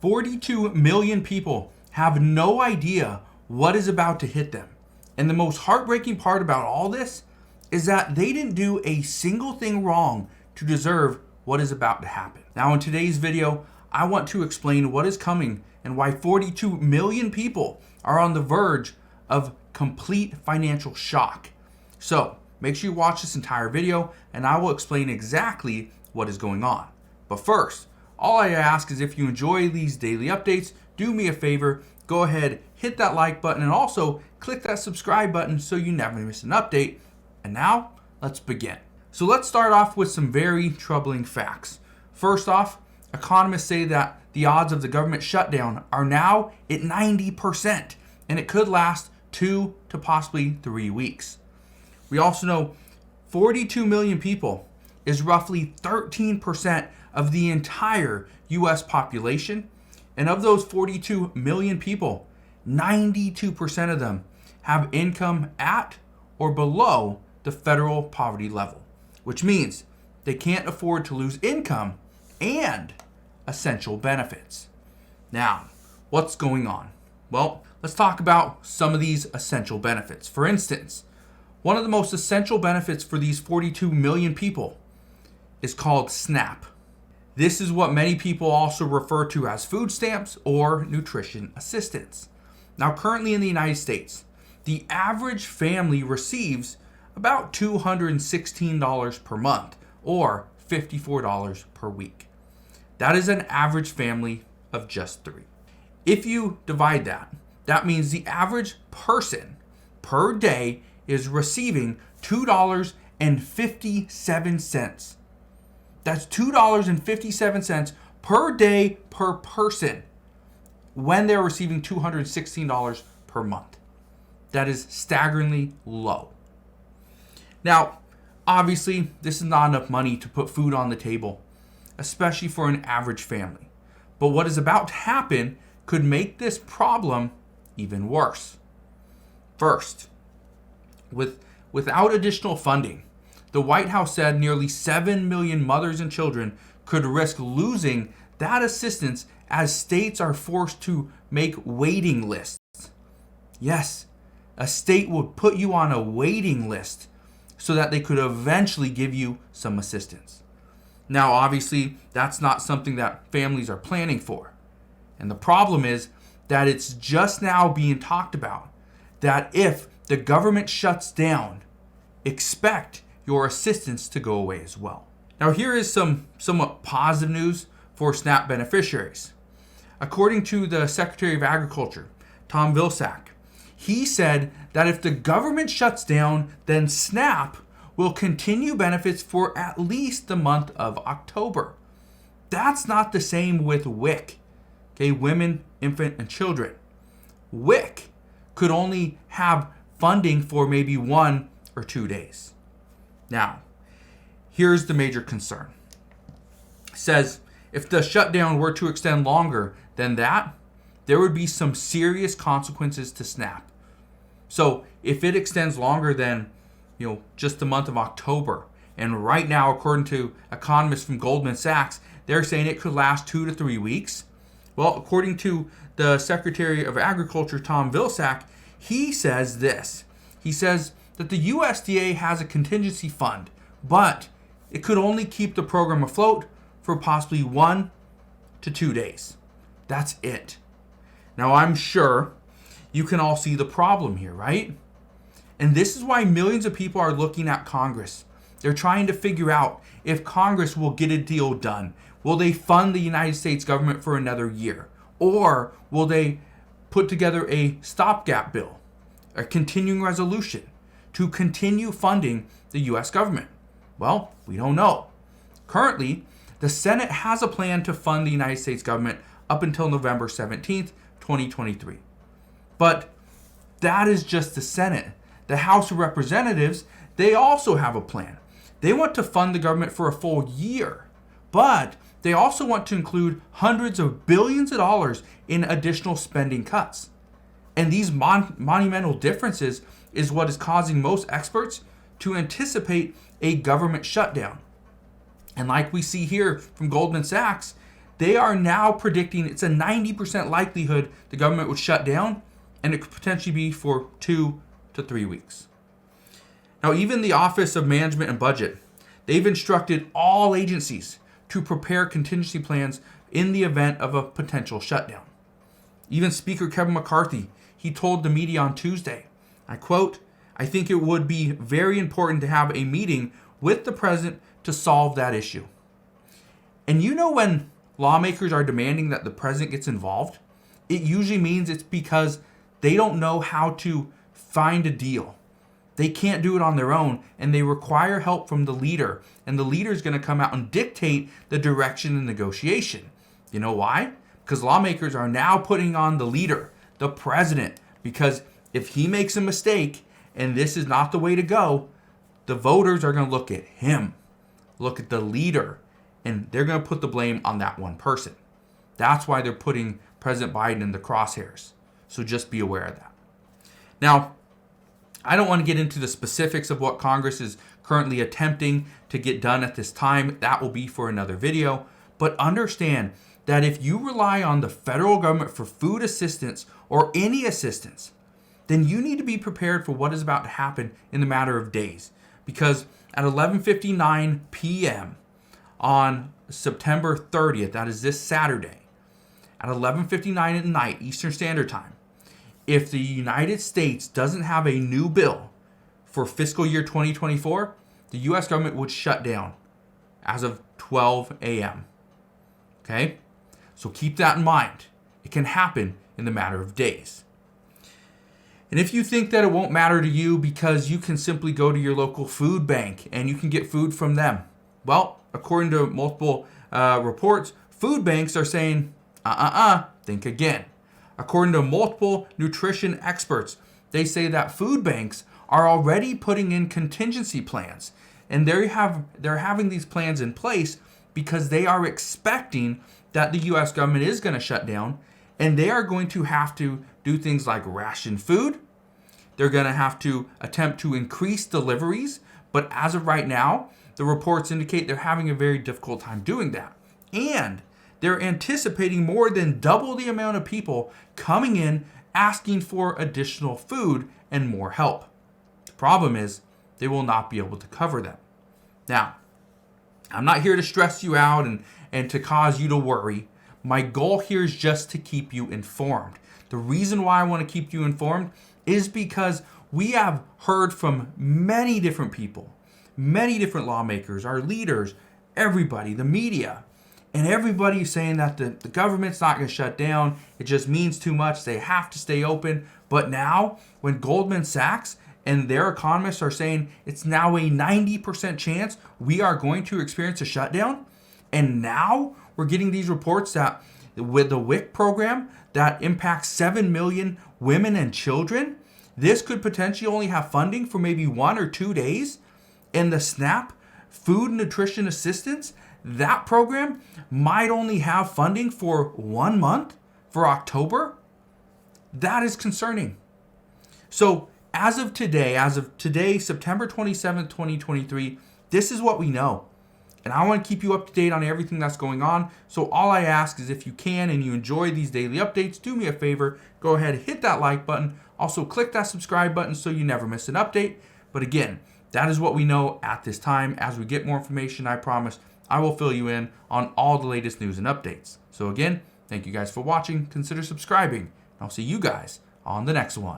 42 million people have no idea what is about to hit them. And the most heartbreaking part about all this is that they didn't do a single thing wrong to deserve what is about to happen. Now in today's video, I want to explain what is coming and why 42 million people are on the verge of complete financial shock. So make sure you watch this entire video and I will explain exactly what is going on. But first, all I ask is if you enjoy these daily updates, do me a favor, go ahead, hit that like button and also click that subscribe button so you never miss an update. And now, let's begin. So let's start off with some very troubling facts. First off, economists say that the odds of the government shutdown are now at 90%, and it could last 2 to possibly 3 weeks. We also know 42 million people is roughly 13% of the entire US population, and of those 42 million people, 92% of them have income at or below the federal poverty level, which means they can't afford to lose income and essential benefits. Now, what's going on? Well, let's talk about some of these essential benefits. For instance, one of the most essential benefits for these 42 million people is called SNAP. This is what many people also refer to as food stamps or nutrition assistance. Now, currently in the United States, the average family receives about $216 per month or $54 per week. That is an average family of just 3. If you divide that, that means the average person per day is receiving $2.57. That's $2.57 per day per person when they're receiving $216 per month. That is staggeringly low. Now, obviously, this is not enough money to put food on the table, especially for an average family. But what is about to happen could make this problem even worse. First, without additional funding, the White House said nearly 7 million mothers and children could risk losing that assistance as states are forced to make waiting lists. Yes, a state would put you on a waiting list so that they could eventually give you some assistance. Now, obviously, that's not something that families are planning for. And the problem is that it's just now being talked about that if the government shuts down, expect your assistance to go away as well. Now, here is some somewhat positive news for SNAP beneficiaries. According to the Secretary of Agriculture, Tom Vilsack, he said that if the government shuts down, then SNAP will continue benefits for at least the month of October. That's not the same with WIC, okay, women, infant, and children. WIC could only have funding for maybe 1 or 2 days. Now, here's the major concern. It says if the shutdown were to extend longer than that, there would be some serious consequences to SNAP. So if it extends longer than, just the month of October, and right now, according to economists from Goldman Sachs, they're saying it could last 2 to 3 weeks. Well, according to the Secretary of Agriculture, Tom Vilsack, he says this. He says that the USDA has a contingency fund, but it could only keep the program afloat for possibly 1 to 2 days. That's it. Now, I'm sure you can all see the problem here, right? And this is why millions of people are looking at Congress. They're trying to figure out if Congress will get a deal done. Will they fund the United States government for another year? Or will they put together a stopgap bill, a continuing resolution to continue funding the U.S. government? Well, we don't know. Currently, the Senate has a plan to fund the United States government up until November 17th, 2023. But that is just the Senate. The House of Representatives, they also have a plan. They want to fund the government for a full year, but they also want to include hundreds of billions of dollars in additional spending cuts. And these monumental differences is what is causing most experts to anticipate a government shutdown. And like we see here from Goldman Sachs, they are now predicting it's a 90% likelihood the government would shut down, and it could potentially be for 2 to 3 weeks. Now, even the Office of Management and Budget, they've instructed all agencies to prepare contingency plans in the event of a potential shutdown. Even Speaker Kevin McCarthy, he told the media on Tuesday, I quote, "I think it would be very important to have a meeting with the president to solve that issue." And you know, when lawmakers are demanding that the president gets involved, it usually means it's because they don't know how to find a deal. They can't do it on their own, and they require help from the leader. And the leader is going to come out and dictate the direction in negotiation. You know why? Because lawmakers are now putting on the leader, the president. Because if he makes a mistake and this is not the way to go, the voters are going to look at him, look at the leader, and they're going to put the blame on that one person. That's why they're putting President Biden in the crosshairs. So just be aware of that. Now, I don't want to get into the specifics of what Congress is currently attempting to get done at this time. That will be for another video. But understand that if you rely on the federal government for food assistance or any assistance, then you need to be prepared for what is about to happen in the matter of days. Because at 11:59 p.m. on September 30th, that is this Saturday, at 11:59 at night, Eastern Standard Time, if the United States doesn't have a new bill for fiscal year 2024, the U.S. government would shut down as of 12 a.m. Okay? So keep that in mind. It can happen in the matter of days. And if you think that it won't matter to you because you can simply go to your local food bank and you can get food from them, well, according to multiple reports, food banks are saying, think again. According to multiple nutrition experts, they say that food banks are already putting in contingency plans. And they're having these plans in place because they are expecting that the U.S. government is going to shut down, and they are going to have to do things like ration food. They're going to have to attempt to increase deliveries. But as of right now, the reports indicate they're having a very difficult time doing that. And they're anticipating more than double the amount of people coming in asking for additional food and more help. The problem is they will not be able to cover them. Now, I'm not here to stress you out and to cause you to worry. My goal here is just to keep you informed. The reason why I want to keep you informed is because we have heard from many different people, many different lawmakers, our leaders, everybody, the media, and everybody's saying that the government's not going to shut down. It just means too much. They have to stay open. But now, when Goldman Sachs and their economists are saying it's now a 90% chance we are going to experience a shutdown, and now we're getting these reports that with the WIC program that impacts 7 million women and children, this could potentially only have funding for maybe 1 or 2 days. And the SNAP, Food Nutrition Assistance, that program might only have funding for 1 month, for October. That is concerning. So as of today, September 27th, 2023, this is what we know. And I want to keep you up to date on everything that's going on. So all I ask is, if you can and you enjoy these daily updates, do me a favor, go ahead and hit that like button. Also click that subscribe button so you never miss an update. But again, that is what we know at this time. As we get more information, I promise I will fill you in on all the latest news and updates. So again, thank you guys for watching. Consider subscribing. I'll see you guys on the next one.